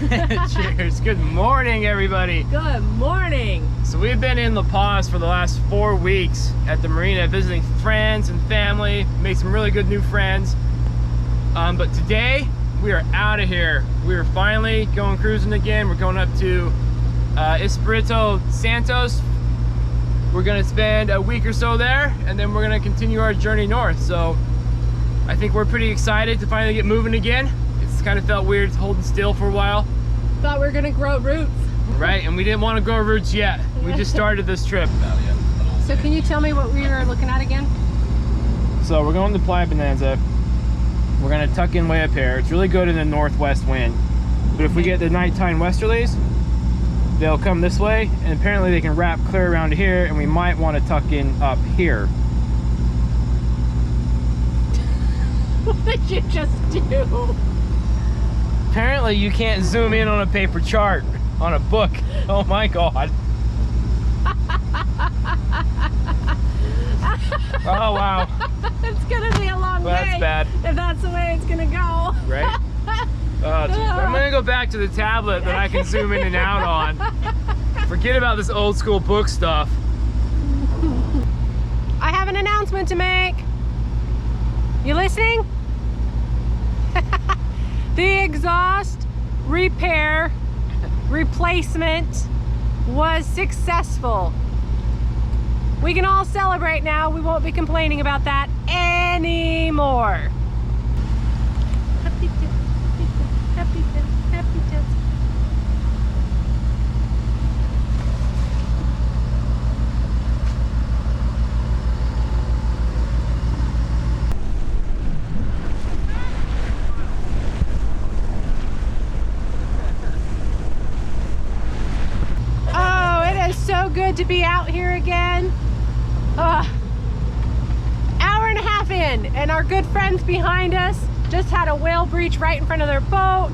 Cheers. Good morning, everybody. Good morning. So we've been in La Paz for the last 4 weeks at the marina visiting friends and family, made some really good new friends. But today we are out of here. We are finally going cruising again. We're going up to Espiritu Santos. We're gonna spend a week or so there, and then we're gonna continue our journey north. So I think we're pretty excited to finally get moving again. It's kind of felt weird holding still for a while. Thought we were gonna grow roots. Right, and we didn't want to grow roots yet. We just started this trip. So can you tell me what we were looking at again? So we're going to Playa Bonanza. We're gonna tuck in way up here. It's really good in the northwest wind. But if we get the nighttime westerlies, they'll come this way, and apparently they can wrap clear around here, and we might want to tuck in up here. What did you just do? Apparently you can't zoom in on a paper chart on a book. Oh my god. Oh wow. It's gonna be a long day. That's bad. If that's the way it's gonna go. Right? Oh, geez. I'm gonna go back to the tablet that I can zoom in and out on. Forget about this old school book stuff. I have an announcement to make. You listening? The exhaust repair replacement was successful. We can all celebrate now. We won't be complaining about that anymore. Happy dance, happy dance, happy dance. Oh, it is so good to be out here again. Hour and a half in, and our good friends behind us just had a whale breach right in front of their boat.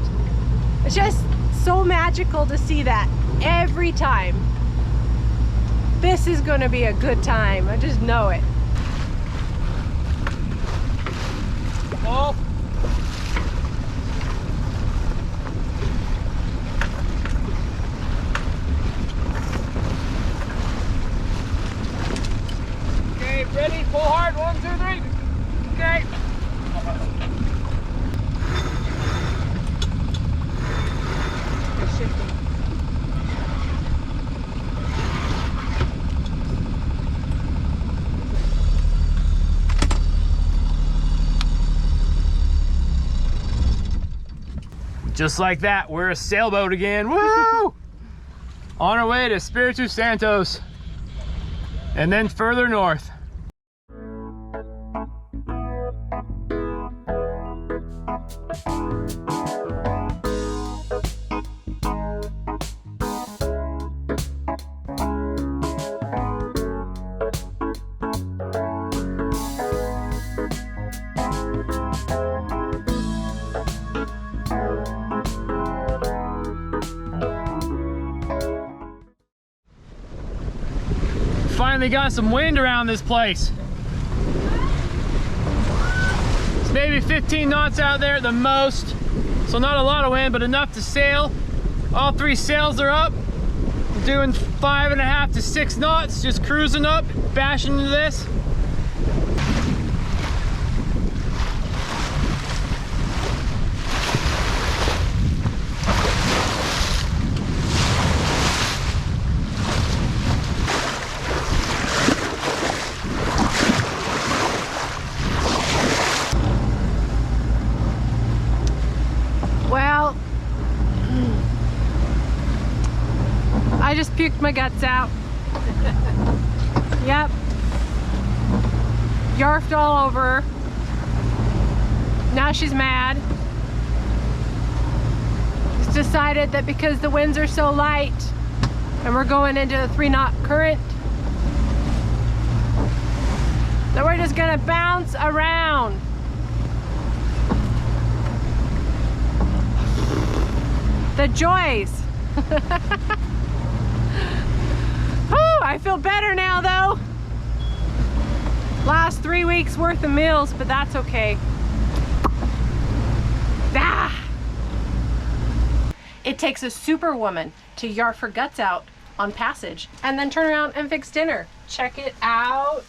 It's just so magical to see that every time. This is going to be a good time. I just know it. Oh. Okay, ready? Pull hard. 1, 2, 3. Okay. It's shifting. Just like that, we're a sailboat again. Woo! On our way to Espiritu Santos, and then further north. Finally got some wind around this place. It's maybe 15 knots out there at the most, so not a lot of wind, but enough to sail. All 3 sails are up. We're doing 5.5 to 6 knots, just cruising up, bashing into this. Well, I just puked my guts out. Yep. Yarfed all over her. Now she's mad. She's decided that because the winds are so light and we're going into a 3-knot current, that we're just gonna bounce around. The joys. Whew, I feel better now though. Last 3 weeks worth of meals, but that's okay. Ah. It takes a superwoman to yarf her guts out on passage and then turn around and fix dinner. Check it out.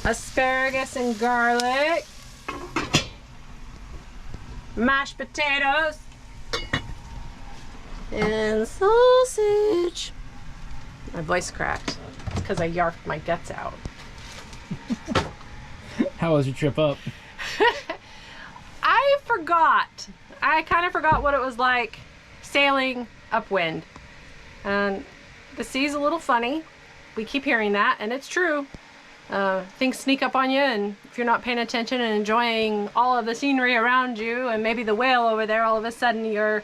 Asparagus and garlic. Mashed potatoes. And sausage. My voice cracked. It's because I yarfed my guts out. How was your trip up? I forgot. I kind of forgot what it was like sailing upwind. And the sea's a little funny. We keep hearing that, and it's true. Things sneak up on you, and if you're not paying attention and enjoying all of the scenery around you, and maybe the whale over there, all of a sudden you're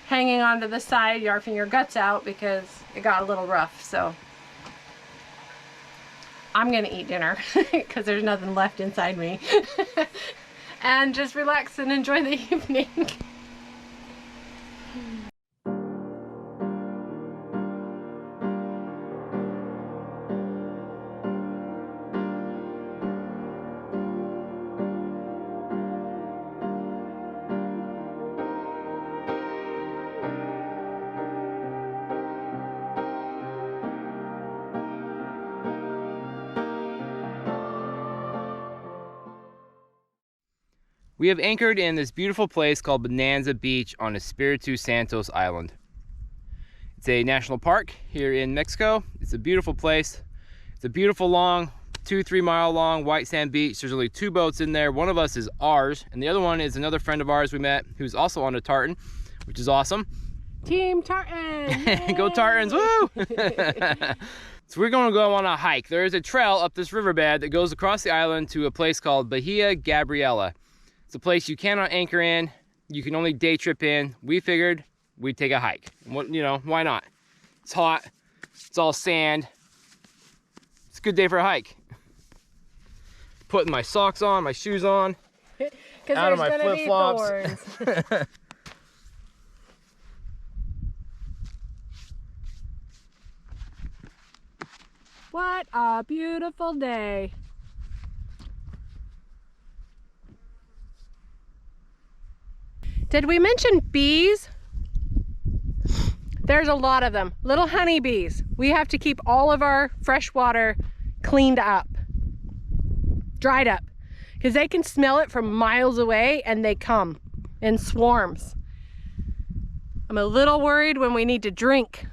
hanging onto the side, yarfing your guts out because it got a little rough. So I'm gonna eat dinner because there's nothing left inside me. And just relax and enjoy the evening. We have anchored in this beautiful place called Bonanza Beach on Espiritu Santos Island. It's a national park here in Mexico. It's a beautiful place. It's a beautiful long, 2-3 mile long white sand beach. There's only 2 boats in there. One of us is ours, and the other one is another friend of ours we met who's also on a tartan, which is awesome. Team Tartan! Go Tartans, woo! So we're gonna go on a hike. There is a trail up this riverbed that goes across the island to a place called Bahia Gabriela. It's a place you cannot anchor in. You can only day trip in. We figured we'd take a hike. What, you know, why not? It's hot. It's all sand. It's a good day for a hike. Putting my socks on, my shoes on, out of my flip-flops. What a beautiful day. Did we mention bees? There's a lot of them. Little honeybees. We have to keep all of our fresh water cleaned up, dried up, because they can smell it from miles away and they come in swarms. I'm a little worried when we need to drink.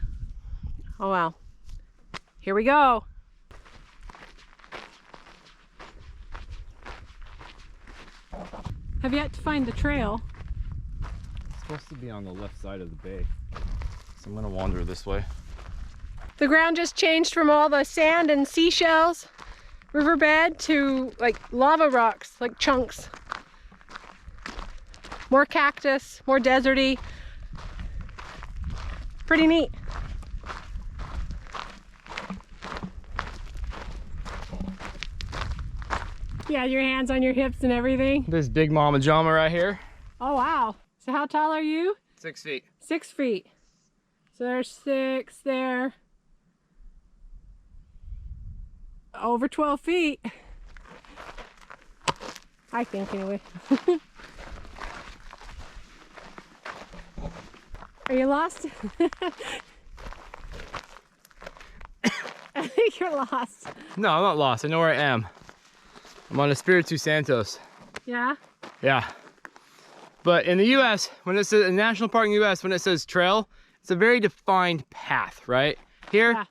Oh well. Here we go. Have yet to find the trail. Supposed to be on the left side of the bay, so I'm gonna wander this way. The ground just changed from all the sand and seashells riverbed to like lava rocks, like chunks. More cactus, more deserty. Pretty neat. You had your hands on your hips and everything. This big mama jama right here. Oh wow. So how tall are you? 6 feet. 6 feet. So there's 6 there. Over 12 feet. I think anyway. Are you lost? I think you're lost. No, I'm not lost. I know where I am. I'm on Espiritu Santos. Yeah? Yeah. But in the US, when it says a national park in the US, when it says trail, it's a very defined path, right? Here, yeah.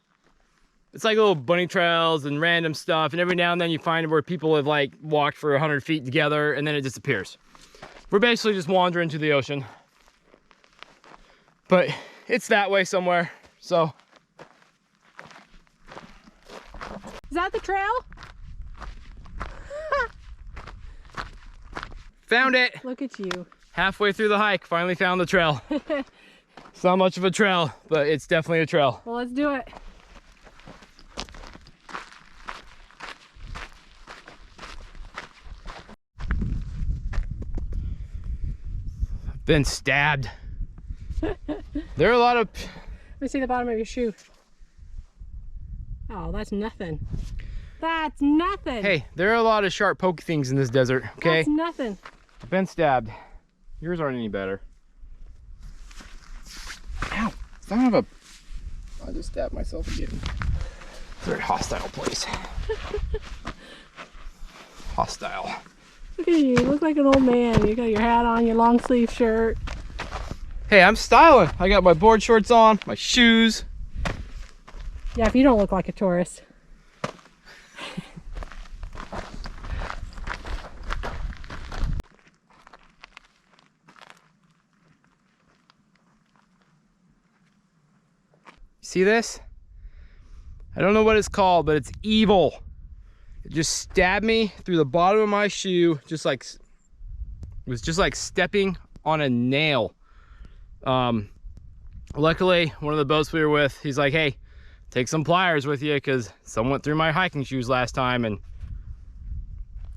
It's like little bunny trails and random stuff, and every now and then you find where people have like walked for 100 feet together and then it disappears. We're basically just wandering to the ocean. But it's that way somewhere, so. Is that the trail? Found it! Look at you. Halfway through the hike, finally found the trail. It's not much of a trail, but it's definitely a trail. Well, let's do it. Been stabbed. There are a lot of... Let me see the bottom of your shoe. Oh, that's nothing. That's nothing. Hey, there are a lot of sharp poke things in this desert, okay? That's nothing. Been stabbed. Yours aren't any better. Son of a... I just stabbed myself again. Very hostile place. Hostile. Look at you. You look like an old man. You got your hat on, your long sleeve shirt. Hey, I'm styling. I got my board shorts on, my shoes. Yeah, if you don't look like a tourist. See this? I don't know what it's called, but it's evil. It just stabbed me through the bottom of my shoe, it was just like stepping on a nail. Luckily, one of the boats we were with, he's like, hey, take some pliers with you because someone went through my hiking shoes last time, and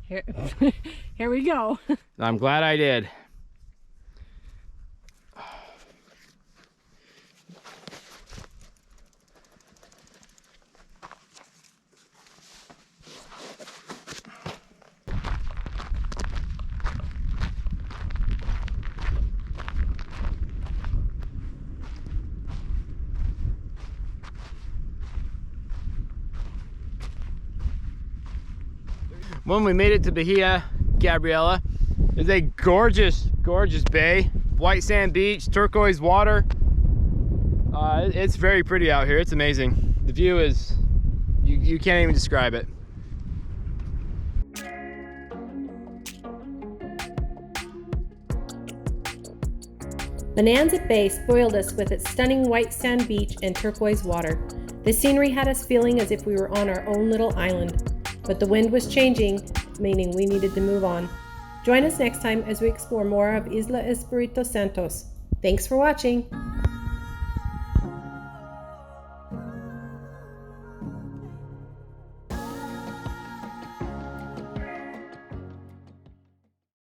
Here we go. I'm glad I did. When we made it to Bahia Gabriela, it's a gorgeous, gorgeous bay. White sand beach, turquoise water. It's very pretty out here. It's amazing. The view is, you can't even describe it. Bonanza Bay spoiled us with its stunning white sand beach and turquoise water. The scenery had us feeling as if we were on our own little island. But the wind was changing, meaning we needed to move on. Join us next time as we explore more of Isla Espiritu Santos. Thanks for watching.